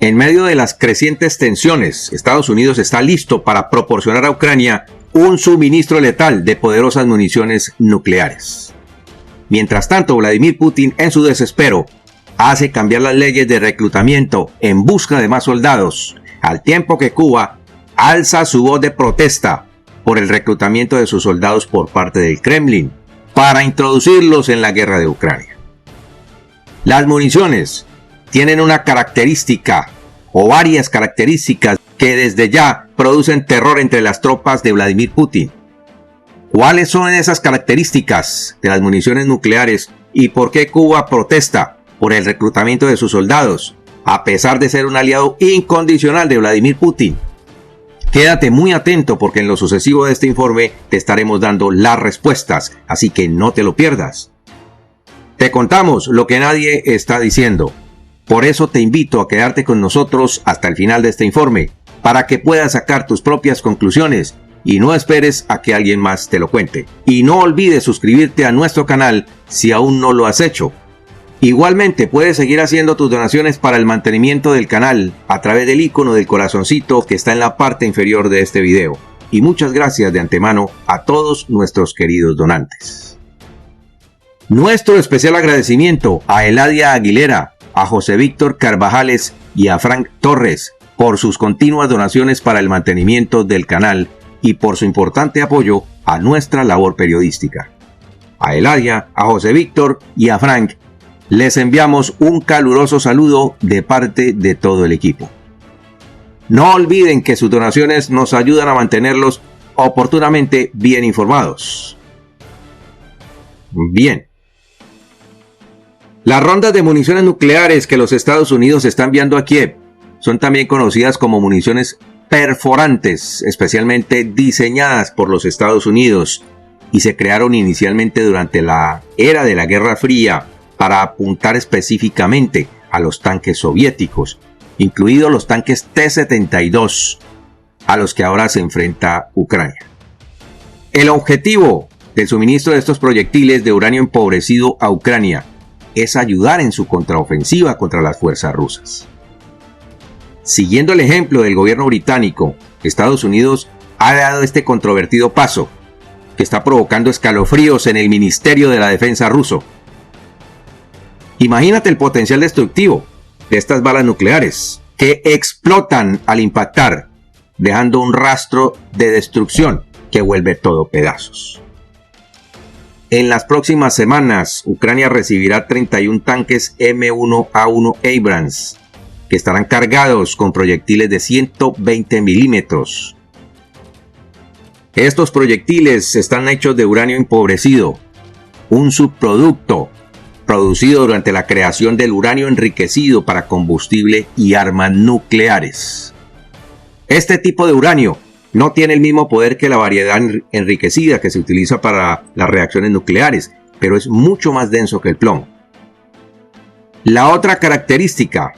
En medio de las crecientes tensiones, Estados Unidos está listo para proporcionar a Ucrania un suministro letal de poderosas municiones nucleares. Mientras tanto, Vladimir Putin, en su desespero, hace cambiar las leyes de reclutamiento en busca de más soldados, al tiempo que Cuba alza su voz de protesta por el reclutamiento de sus soldados por parte del Kremlin para introducirlos en la guerra de Ucrania. Las municiones tienen una característica o varias características que desde ya producen terror entre las tropas de Vladimir Putin. ¿Cuáles son esas características de las municiones nucleares y por qué Cuba protesta por el reclutamiento de sus soldados, a pesar de ser un aliado incondicional de Vladimir Putin? Quédate muy atento porque en lo sucesivo de este informe te estaremos dando las respuestas, así que no te lo pierdas. Te contamos lo que nadie está diciendo. Por eso te invito a quedarte con nosotros hasta el final de este informe, para que puedas sacar tus propias conclusiones y no esperes a que alguien más te lo cuente. Y no olvides suscribirte a nuestro canal si aún no lo has hecho. Igualmente puedes seguir haciendo tus donaciones para el mantenimiento del canal a través del icono del corazoncito que está en la parte inferior de este video. Y muchas gracias de antemano a todos nuestros queridos donantes. Nuestro especial agradecimiento a Eladia Aguilera, a José Víctor Carvajales y a Frank Torres por sus continuas donaciones para el mantenimiento del canal y por su importante apoyo a nuestra labor periodística. A Eladia, a José Víctor y a Frank les enviamos un caluroso saludo de parte de todo el equipo. No olviden que sus donaciones nos ayudan a mantenerlos oportunamente bien informados. Bien. Las rondas de municiones nucleares que los Estados Unidos está enviando a Kiev son también conocidas como municiones perforantes, especialmente diseñadas por los Estados Unidos y se crearon inicialmente durante la era de la Guerra Fría para apuntar específicamente a los tanques soviéticos, incluidos los tanques T-72, a los que ahora se enfrenta Ucrania. El objetivo del suministro de estos proyectiles de uranio empobrecido a Ucrania es ayudar en su contraofensiva contra las fuerzas rusas. Siguiendo el ejemplo del gobierno británico, Estados Unidos ha dado este controvertido paso, que está provocando escalofríos en el Ministerio de la Defensa ruso. Imagínate el potencial destructivo de estas balas nucleares, que explotan al impactar, dejando un rastro de destrucción que vuelve todo pedazos. En las próximas semanas, Ucrania recibirá 31 tanques M1A1 Abrams, que estarán cargados con proyectiles de 120 milímetros. Estos proyectiles están hechos de uranio empobrecido, un subproducto producido durante la creación del uranio enriquecido para combustible y armas nucleares. Este tipo de uranio no tiene el mismo poder que la variedad enriquecida que se utiliza para las reacciones nucleares, pero es mucho más denso que el plomo. La otra característica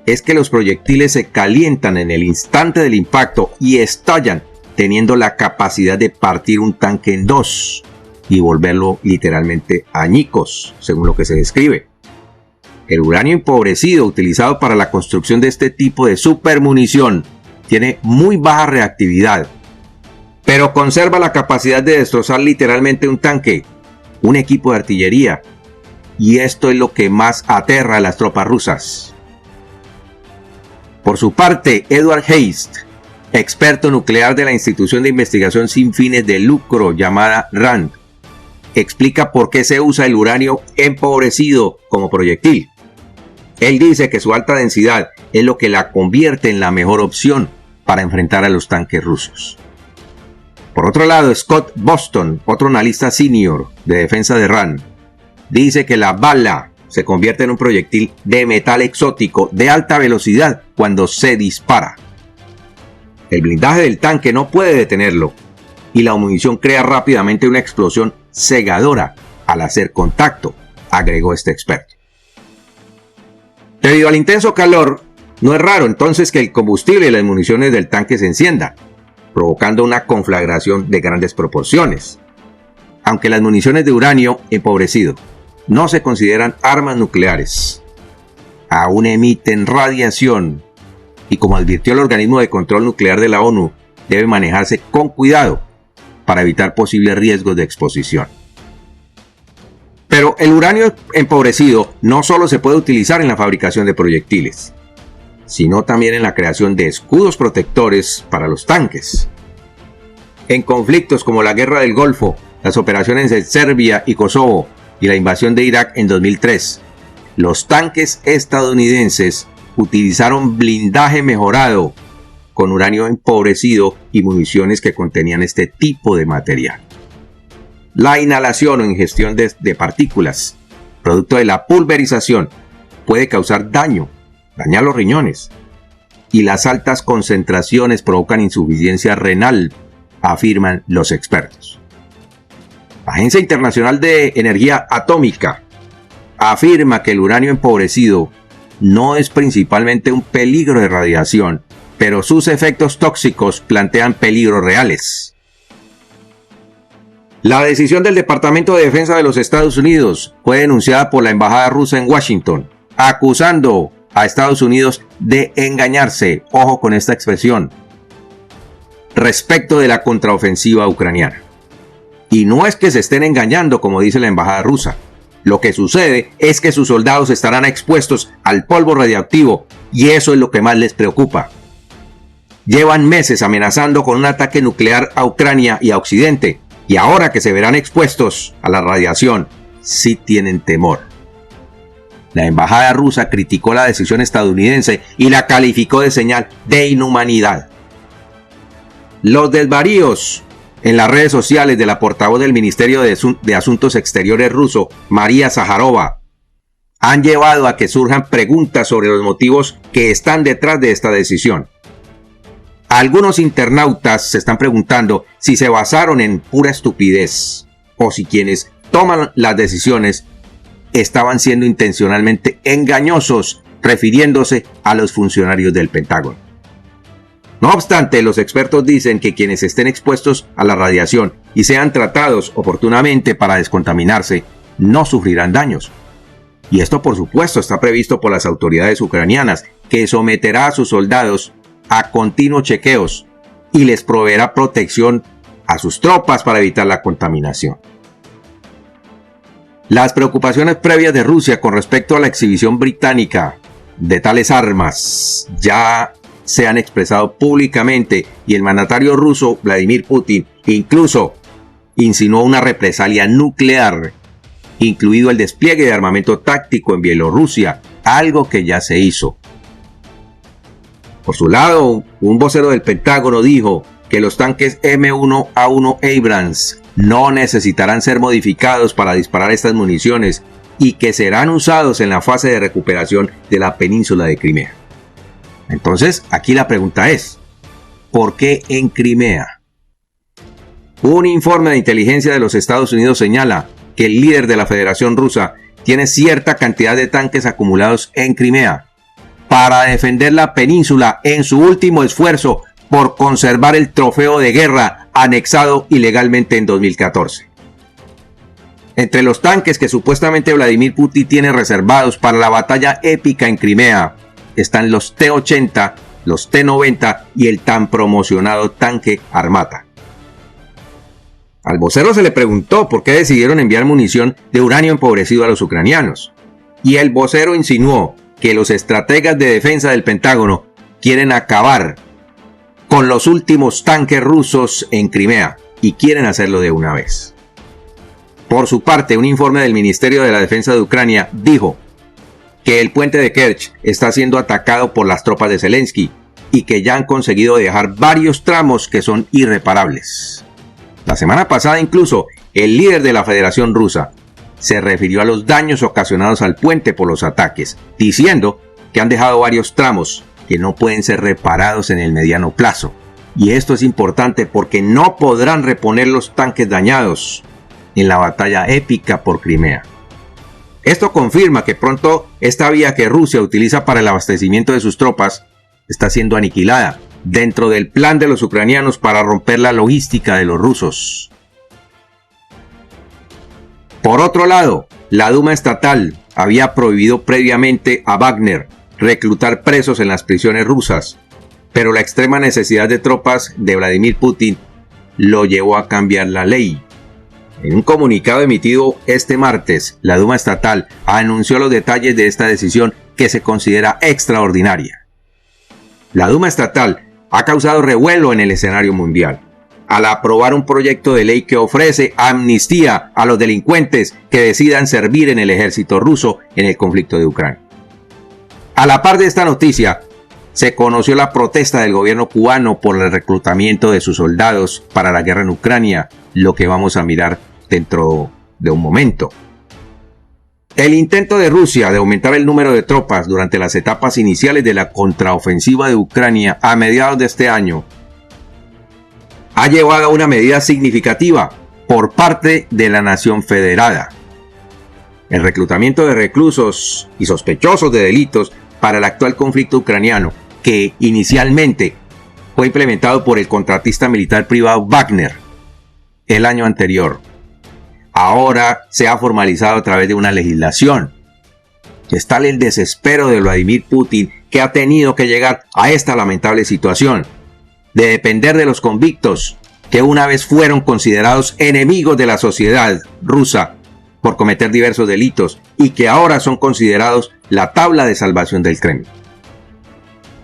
es que los proyectiles se calientan en el instante del impacto y estallan, teniendo la capacidad de partir un tanque en dos y volverlo literalmente añicos, según lo que se describe. El uranio empobrecido utilizado para la construcción de este tipo de supermunición tiene muy baja reactividad, pero conserva la capacidad de destrozar literalmente un tanque, un equipo de artillería, y esto es lo que más aterra a las tropas rusas. Por su parte, Edward Heist, experto nuclear de la institución de investigación sin fines de lucro llamada RAND, explica por qué se usa el uranio empobrecido como proyectil. Él dice que su alta densidad es lo que la convierte en la mejor opción para enfrentar a los tanques rusos. Por otro lado, Scott Boston, otro analista senior de defensa de RAND, dice que la bala se convierte en un proyectil de metal exótico de alta velocidad cuando se dispara. El blindaje del tanque no puede detenerlo y la munición crea rápidamente una explosión cegadora al hacer contacto, agregó este experto. Debido al intenso calor, no es raro entonces que el combustible y las municiones del tanque se enciendan, provocando una conflagración de grandes proporciones. Aunque las municiones de uranio empobrecido no se consideran armas nucleares, aún emiten radiación y como advirtió el organismo de control nuclear de la ONU, debe manejarse con cuidado para evitar posibles riesgos de exposición. Pero el uranio empobrecido no solo se puede utilizar en la fabricación de proyectiles, sino también en la creación de escudos protectores para los tanques. En conflictos como la Guerra del Golfo, las operaciones en Serbia y Kosovo y la invasión de Irak en 2003, los tanques estadounidenses utilizaron blindaje mejorado con uranio empobrecido y municiones que contenían este tipo de material. La inhalación o ingestión de partículas, producto de la pulverización, puede causar dañar los riñones, y las altas concentraciones provocan insuficiencia renal, afirman los expertos. La Agencia Internacional de Energía Atómica afirma que el uranio empobrecido no es principalmente un peligro de radiación, pero sus efectos tóxicos plantean peligros reales. La decisión del Departamento de Defensa de los Estados Unidos fue denunciada por la Embajada rusa en Washington, acusando a Estados Unidos de engañarse, ojo con esta expresión, respecto de la contraofensiva ucraniana. Y no es que se estén engañando, como dice la Embajada rusa. Lo que sucede es que sus soldados estarán expuestos al polvo radiactivo y eso es lo que más les preocupa. Llevan meses amenazando con un ataque nuclear a Ucrania y a Occidente, y ahora que se verán expuestos a la radiación, sí tienen temor. La embajada rusa criticó la decisión estadounidense y la calificó de señal de inhumanidad. Los desvaríos en las redes sociales de la portavoz del Ministerio de Asuntos Exteriores ruso, María Zaharova, han llevado a que surjan preguntas sobre los motivos que están detrás de esta decisión. Algunos internautas se están preguntando si se basaron en pura estupidez o si quienes toman las decisiones estaban siendo intencionalmente engañosos, refiriéndose a los funcionarios del Pentágono. No obstante, los expertos dicen que quienes estén expuestos a la radiación y sean tratados oportunamente para descontaminarse, no sufrirán daños. Y esto, por supuesto, está previsto por las autoridades ucranianas, que someterá a sus soldados a continuos chequeos y les proveerá protección a sus tropas para evitar la contaminación. Las preocupaciones previas de Rusia con respecto a la exhibición británica de tales armas ya se han expresado públicamente y el mandatario ruso Vladimir Putin incluso insinuó una represalia nuclear, incluido el despliegue de armamento táctico en Bielorrusia, algo que ya se hizo. Por su lado, un vocero del Pentágono dijo que los tanques M1A1 Abrams no necesitarán ser modificados para disparar estas municiones y que serán usados en la fase de recuperación de la península de Crimea. Entonces, aquí la pregunta es, ¿por qué en Crimea? Un informe de inteligencia de los Estados Unidos señala que el líder de la Federación Rusa tiene cierta cantidad de tanques acumulados en Crimea para defender la península en su último esfuerzo por conservar el trofeo de guerra anexado ilegalmente en 2014. Entre los tanques que supuestamente Vladimir Putin tiene reservados para la batalla épica en Crimea están los T-80, los T-90 y el tan promocionado tanque Armata. Al vocero se le preguntó por qué decidieron enviar munición de uranio empobrecido a los ucranianos, y el vocero insinuó que los estrategas de defensa del Pentágono quieren acabar con los últimos tanques rusos en Crimea y quieren hacerlo de una vez. Por su parte, un informe del Ministerio de la Defensa de Ucrania dijo que el puente de Kerch está siendo atacado por las tropas de Zelensky y que ya han conseguido dejar varios tramos que son irreparables. La semana pasada incluso el líder de la Federación Rusa se refirió a los daños ocasionados al puente por los ataques, diciendo que han dejado varios tramos que no pueden ser reparados en el mediano plazo. Y esto es importante porque no podrán reponer los tanques dañados en la batalla épica por Crimea. Esto confirma que pronto esta vía que Rusia utiliza para el abastecimiento de sus tropas está siendo aniquilada dentro del plan de los ucranianos para romper la logística de los rusos. Por otro lado, la Duma estatal había prohibido previamente a Wagner reclutar presos en las prisiones rusas, pero la extrema necesidad de tropas de Vladimir Putin lo llevó a cambiar la ley. En un comunicado emitido este martes, la Duma estatal anunció los detalles de esta decisión que se considera extraordinaria. La Duma estatal ha causado revuelo en el escenario mundial al aprobar un proyecto de ley que ofrece amnistía a los delincuentes que decidan servir en el ejército ruso en el conflicto de Ucrania. A la par de esta noticia, se conoció la protesta del gobierno cubano por el reclutamiento de sus soldados para la guerra en Ucrania, lo que vamos a mirar dentro de un momento. El intento de Rusia de aumentar el número de tropas durante las etapas iniciales de la contraofensiva de Ucrania a mediados de este año ha llevado a una medida significativa por parte de la nación federada. El reclutamiento de reclusos y sospechosos de delitos para el actual conflicto ucraniano, que inicialmente fue implementado por el contratista militar privado Wagner el año anterior, ahora se ha formalizado a través de una legislación. Es tal el desespero de Vladimir Putin que ha tenido que llegar a esta lamentable situación de depender de los convictos que una vez fueron considerados enemigos de la sociedad rusa por cometer diversos delitos y que ahora son considerados la tabla de salvación del Kremlin.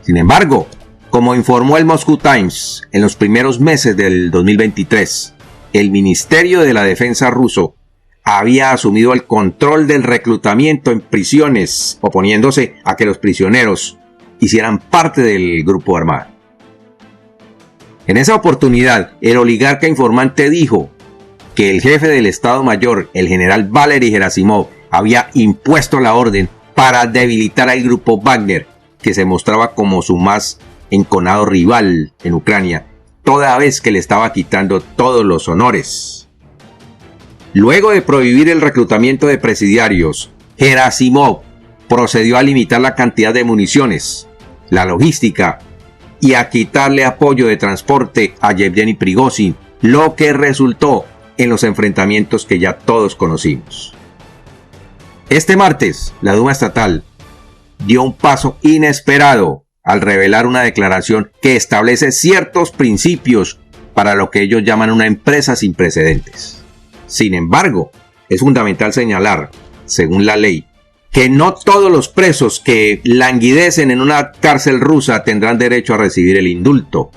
Sin embargo, como informó el Moscow Times, en los primeros meses del 2023, el Ministerio de la Defensa ruso había asumido el control del reclutamiento en prisiones, oponiéndose a que los prisioneros hicieran parte del grupo armado. En esa oportunidad, el oligarca informante dijo que el jefe del Estado Mayor, el general Valery Gerasimov, había impuesto la orden para debilitar al grupo Wagner, que se mostraba como su más enconado rival en Ucrania, toda vez que le estaba quitando todos los honores. Luego de prohibir el reclutamiento de presidiarios, Gerasimov procedió a limitar la cantidad de municiones, la logística y a quitarle apoyo de transporte a Yevgeny Prigozhin, lo que resultó en los enfrentamientos que ya todos conocimos. Este martes, la Duma estatal dio un paso inesperado al revelar una declaración que establece ciertos principios para lo que ellos llaman una empresa sin precedentes. Sin embargo, es fundamental señalar, según la ley, que no todos los presos que languidecen en una cárcel rusa tendrán derecho a recibir el indulto.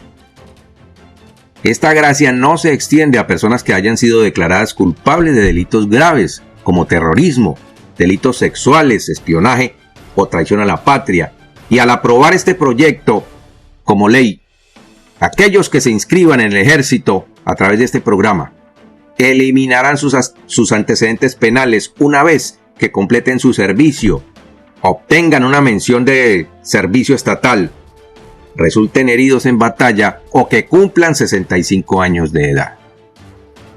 Esta gracia no se extiende a personas que hayan sido declaradas culpables de delitos graves, como terrorismo, delitos sexuales, espionaje o traición a la patria. Y al aprobar este proyecto como ley, aquellos que se inscriban en el ejército a través de este programa eliminarán sus antecedentes penales una vez que completen su servicio, obtengan una mención de servicio estatal, resulten heridos en batalla o que cumplan 65 años de edad.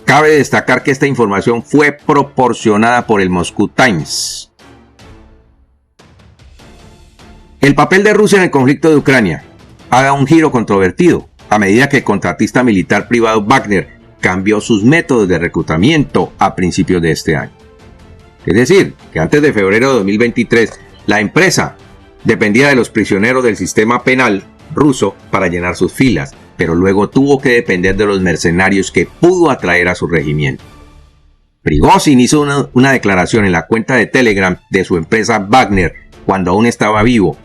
Cabe destacar que esta información fue proporcionada por el Moscow Times. El papel de Rusia en el conflicto de Ucrania ha dado un giro controvertido a medida que el contratista militar privado Wagner cambió sus métodos de reclutamiento a principios de este año. Es decir, que antes de febrero de 2023, la empresa dependía de los prisioneros del sistema penal ruso para llenar sus filas, pero luego tuvo que depender de los mercenarios que pudo atraer a su regimiento. Prigozhin hizo una declaración en la cuenta de Telegram de su empresa Wagner cuando aún estaba vivo,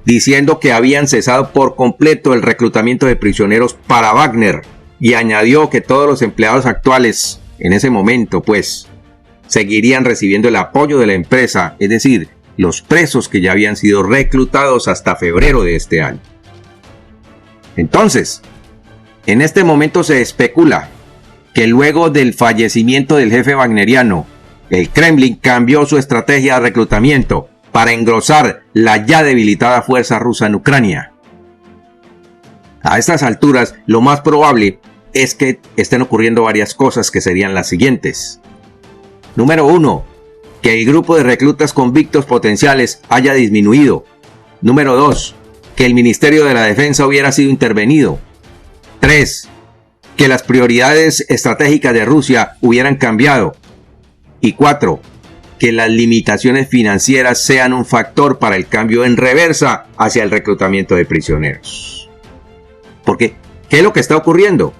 diciendo que habían cesado por completo el reclutamiento de prisioneros para Wagner, y añadió que todos los empleados actuales en ese momento, seguirían recibiendo el apoyo de la empresa, es decir, los presos que ya habían sido reclutados hasta febrero de este año. Entonces, en este momento se especula que luego del fallecimiento del jefe wagneriano, el Kremlin cambió su estrategia de reclutamiento para engrosar la ya debilitada fuerza rusa en Ucrania. A estas alturas, lo más probable es que estén ocurriendo varias cosas que serían las siguientes. Número 1. Que el grupo de reclutas convictos potenciales haya disminuido. Número 2. Que el Ministerio de la Defensa hubiera sido intervenido. 3. Que las prioridades estratégicas de Rusia hubieran cambiado. Y 4. que las limitaciones financieras sean un factor para el cambio en reversa hacia el reclutamiento de prisioneros. Porque, ¿qué es lo que está ocurriendo?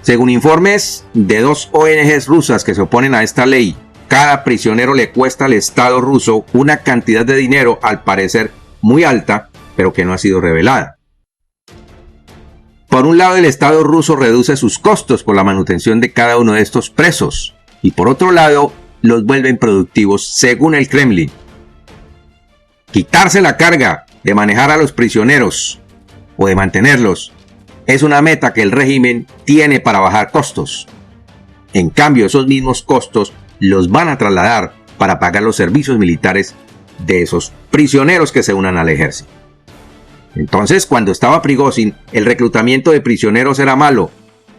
Según informes de 2 ONGs rusas que se oponen a esta ley, cada prisionero le cuesta al Estado ruso una cantidad de dinero, al parecer muy alta, pero que no ha sido revelada. Por un lado, el Estado ruso reduce sus costos por la manutención de cada uno de estos presos, y por otro lado, los vuelven productivos según el Kremlin. Quitarse la carga de manejar a los prisioneros o de mantenerlos es una meta que el régimen tiene para bajar costos. En cambio, esos mismos costos los van a trasladar para pagar los servicios militares de esos prisioneros que se unan al ejército. Entonces, cuando estaba Prigozhin, el reclutamiento de prisioneros era malo.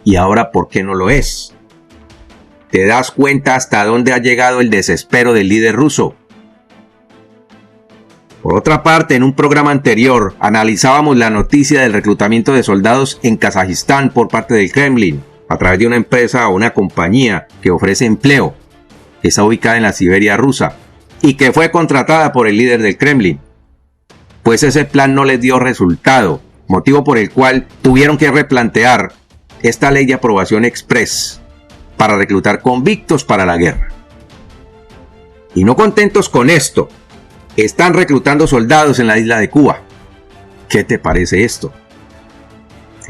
¿Y ahora por qué no lo es? ¿Te das cuenta hasta dónde ha llegado el desespero del líder ruso? Por otra parte, en un programa anterior analizábamos la noticia del reclutamiento de soldados en Kazajistán por parte del Kremlin, a través de una empresa o una compañía que ofrece empleo, que está ubicada en la Siberia rusa, y que fue contratada por el líder del Kremlin. Pues ese plan no les dio resultado, motivo por el cual tuvieron que replantear esta ley de aprobación express para reclutar convictos para la guerra. Y no contentos con esto, están reclutando soldados en la isla de Cuba. ¿Qué te parece esto?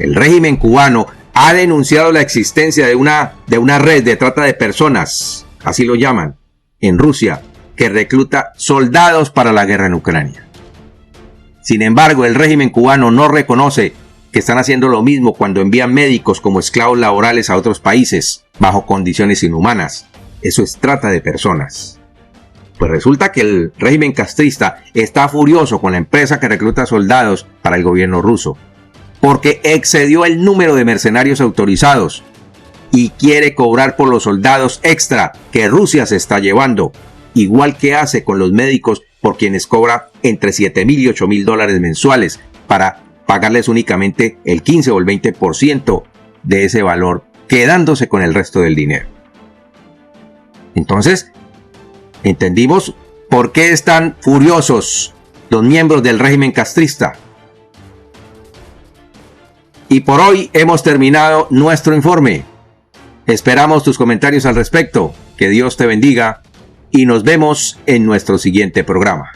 El régimen cubano ha denunciado la existencia de una red de trata de personas, así lo llaman, en Rusia, que recluta soldados para la guerra en Ucrania. Sin embargo, el régimen cubano no reconoce que están haciendo lo mismo cuando envían médicos como esclavos laborales a otros países bajo condiciones inhumanas. Eso es trata de personas. Pues resulta que el régimen castrista está furioso con la empresa que recluta soldados para el gobierno ruso, porque excedió el número de mercenarios autorizados y quiere cobrar por los soldados extra que Rusia se está llevando, igual que hace con los médicos por quienes cobra entre $7,000 y $8,000 mensuales para pagarles únicamente el 15 o el 20% de ese valor, quedándose con el resto del dinero. Entonces, entendimos por qué están furiosos los miembros del régimen castrista. Y por hoy hemos terminado nuestro informe. Esperamos tus comentarios al respecto. Que Dios te bendiga y nos vemos en nuestro siguiente programa.